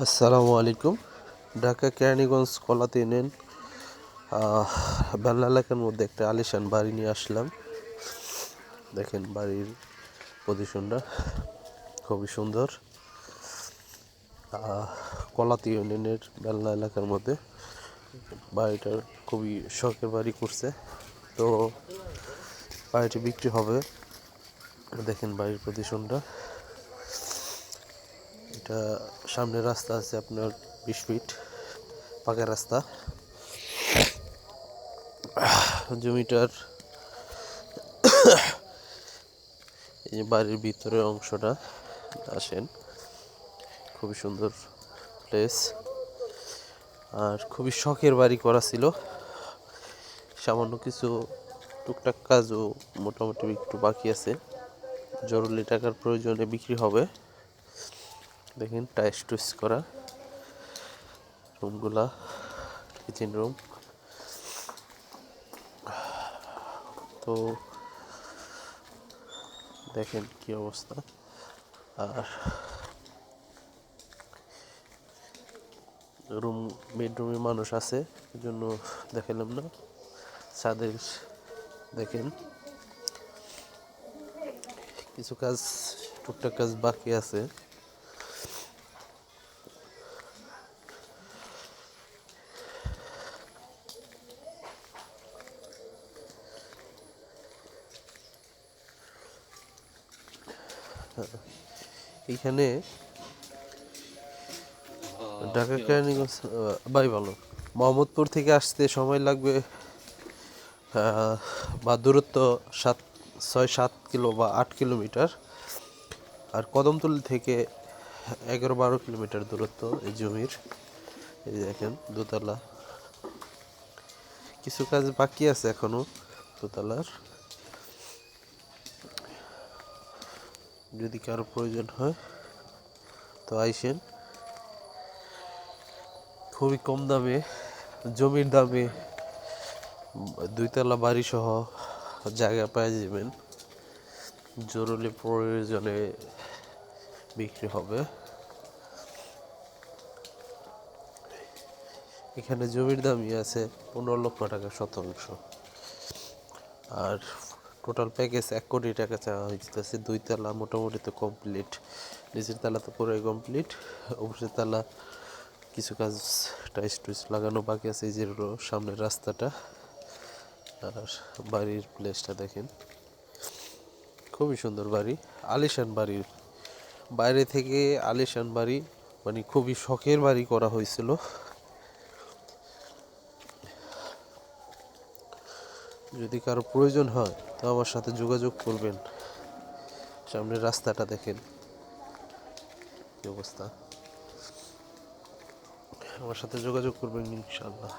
আসসালামু আলাইকুম। ঢাকা কেরানীগঞ্জ কলাতে ইউনিয়ন বেল্লা এলাকার মধ্যে একটা আলিশান বাড়ি নিয়ে আসলাম। দেখেন বাড়ির পজিশনটা খুবই সুন্দর। কলাতে ইউনিয়নের বেল্লা এলাকার মধ্যে বাড়িটা খুবই শখের বাড়ি করছে, তো বাড়িটি বিক্রি হবে। দেখেন বাড়ির পজিশনটা, এটা সামনে রাস্তা আছে আপনার 20 ফিট পাকা রাস্তা। জমিটার এই যে বাড়ির ভিতরের অংশটা আসেন, খুবই সুন্দর প্লেস। আর খুবই শখের বাড়ি করা ছিল, সামান্য কিছু টুকটাক কাজও মোটামুটি একটু বাকি আছে, জরুরি টাকার প্রয়োজনে বিক্রি হবে। দেখেন টাইস টুইস করা রুমগুলা, কিচেন রুম। তো দেখেন কি অবস্থা। আর বেডরুমে মানুষ আছে, এই জন্য দেখালাম না। ছাদের দেখেন কিছু কাজ, টুকটাক কাজ বাকি আছে। এখানে ঢাকা কেরানীগঞ্জ বাই ভালো, মোহাম্মদপুর থেকে আসতে সময় লাগবে বা দূরত্ব 6-7 কিলো বা 8 কিলোমিটার। আর কদমতলী থেকে 11-12 কিলোমিটার দূরত্ব এই জমির। এই দেখেন দোতলা, কিছু কাজ বাকি আছে এখনো দোতলার। যদি কারো প্রয়োজন হয় তো আইসেন, খুবই কম দামে জমির দামে 2 তলা বাড়ি সহ জায়গা পেয়ে যাবেন। জরুরি প্রয়োজনে বিক্রি হবে। এখানে জমির দামই আছে 15 লক্ষ টাকা শতাংশ। আর টোটাল প্যাকেজ 1 কোটি টাকা চাওয়া হয়েছে। 2 তলা মোটামুটি তো কমপ্লিট, নিচের তলা তো পুরোই কমপ্লিট, উপরের তলা কিছু কাজ টাইস টুইস লাগানো বাকি আছে। এই যে সামনের রাস্তাটা আর বাড়ির প্লেসটা দেখেন, খুবই সুন্দর বাড়ি, আলিশান বাড়ি। বাইরে থেকে আলিশান বাড়ি, মানে খুবই শখের বাড়ি করা হয়েছিল। যদি কারো প্রয়োজন হয় তো আমার সাথে যোগাযোগ করবেন। সামনের রাস্তাটা দেখেন কি অবস্থা, আমার সাথে যোগাযোগ করবেন ইনশাআল্লাহ।